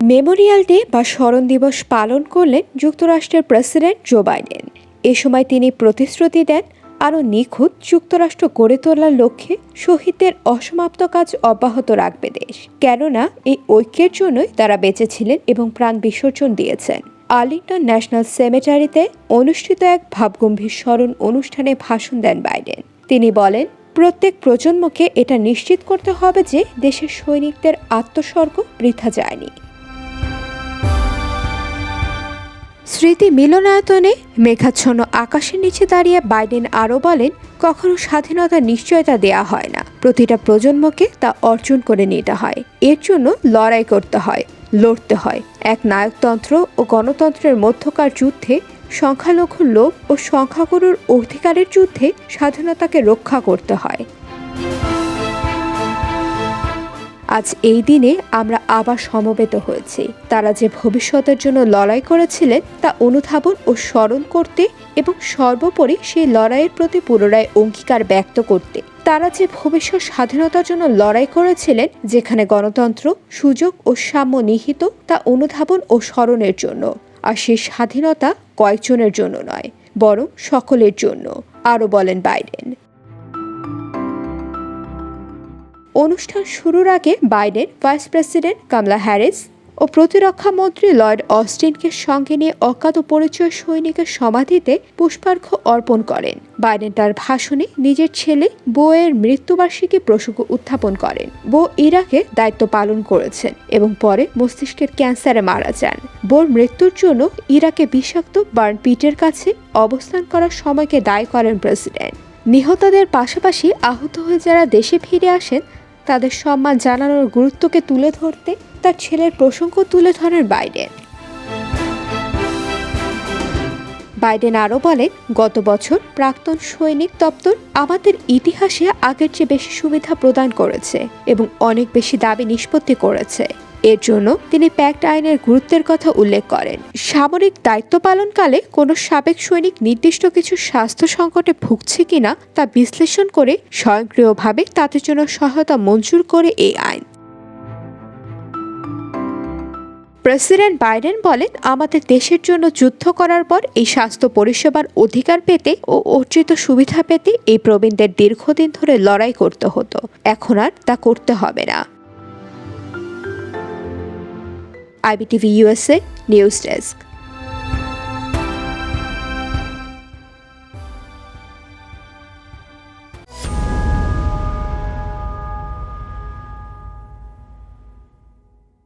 Memorial day বা স্মরণ দিবস পালন করলেন যুক্তরাষ্ট্রের প্রেসিডেন্ট জো বাইডেন। এ সময় তিনি প্রতিশ্রুতি দেন আরও নিখুঁত যুক্তরাষ্ট্র গড়ে তোলার লক্ষ্যে শহীদদের অসমাপ্ত কাজ অব্যাহত রাখবে দেশ। কেননা এই ঐক্যের জন্যই তারা বেঁচেছিলেন এবং প্রাণ বিসর্জন দিয়েছেন। আর্লিংটন ন্যাশনাল সেমেটারিতে অনুষ্ঠিত এক ভাবগম্ভীর স্মরণ অনুষ্ঠানে ভাষণ দেন বাইডেন। তিনি বলেন, প্রত্যেক প্রজন্মকে এটা নিশ্চিত করতে হবে যে দেশের সৈনিকদের আত্মস্বর্গ বৃথা যায়নি। স্মৃতি মিলনায়তনে মেঘাচ্ছন্ন আকাশের নিচে দাঁড়িয়ে বাইডেন আরও বলেন, কখনো স্বাধীনতার নিশ্চয়তা দেয়া হয় না, প্রতিটা প্রজন্মকে তা অর্জন করে নিতে হয়। এর জন্য লড়াই করতে হয়, লড়তে হয়। এক নায়কতন্ত্র ও গণতন্ত্রের মধ্যকার যুদ্ধে, সংখ্যালঘুর লোভ ও সংখ্যাগুরুর অধিকারের যুদ্ধে স্বাধীনতাকে রক্ষা করতে হয়। আজ এই দিনে আমরা আবার সমবেত হয়েছি, তারা যে ভবিষ্যতের জন্য লড়াই করেছিলেন তা অনুধাবন ও স্মরণ করতে এবং সর্বোপরি সেই লড়াইয়ের প্রতি পুনরায় অঙ্গীকার ব্যক্ত করতে। তারা যে ভবিষ্যৎ স্বাধীনতার জন্য লড়াই করেছিলেন, যেখানে গণতন্ত্র, সুযোগ ও সাম্য নিহিত, তা অনুধাবন ও স্মরণের জন্য। আর সেই স্বাধীনতা কয়েকজনের জন্য নয়, বরং সকলের জন্য, আরও বলেন বাইডেন। অনুষ্ঠান শুরুর আগে Biden vice president Kamala Harris ও প্রতিরক্ষা মন্ত্রী লয়েড অস্টিনকে সঙ্গে নিয়ে অজ্ঞাত পরিচয় সৈনিকের সমাধিতে পুষ্পার্ঘ্য অর্পণ করেন। বাইডেন তার ভাষণে নিজের ছেলে বোয়ের মৃত্যুবার্ষিকী প্রসঙ্গ উত্থাপন করেন। বো ইরাকে দায়িত্ব পালন করেছেন এবং পরে মস্তিষ্কের ক্যান্সারে মারা যান। বোর মৃত্যুর জন্য ইরাকে বিষাক্ত বার্ন পিটের কাছে অবস্থান করার সময়কে দায়ী করেন প্রেসিডেন্ট। নিহতদের পাশাপাশি আহত হয়ে যারা দেশে ফিরে আসেন তাদের সম্মান জানানোর গুরুত্বকে তুলে ধরতে তার ছেলের প্রসঙ্গ তুলে ধরেন বাইডেন। বাইডেন আরও বলেন, গত বছর প্রাক্তন সৈনিক দপ্তর আমাদের ইতিহাসে আগের চেয়ে বেশি সুবিধা প্রদান করেছে এবং অনেক বেশি দাবি নিষ্পত্তি করেছে। এর জন্য তিনি প্যাক্ট আইনের গুরুত্বের কথা উল্লেখ করেন। সামরিক দায়িত্ব পালনকালে কোনো সাবেক সৈনিক নির্দিষ্ট কিছু স্বাস্থ্য সংকটে ভুগছে কিনা তা বিশ্লেষণ করে স্বয়ংক্রিয়ভাবে তাদের জন্য সহায়তা মঞ্জুর করে এই আইন। প্রেসিডেন্ট বাইডেন বলেন, আমাদের দেশের জন্য যুদ্ধ করার পর এই স্বাস্থ্য পরিষেবার অধিকার পেতে ও অর্জিত সুবিধা পেতে এই প্রবীণদের দীর্ঘদিন ধরে লড়াই করতে হতো, এখন আর তা করতে হবে না। IBTV USA News Desk।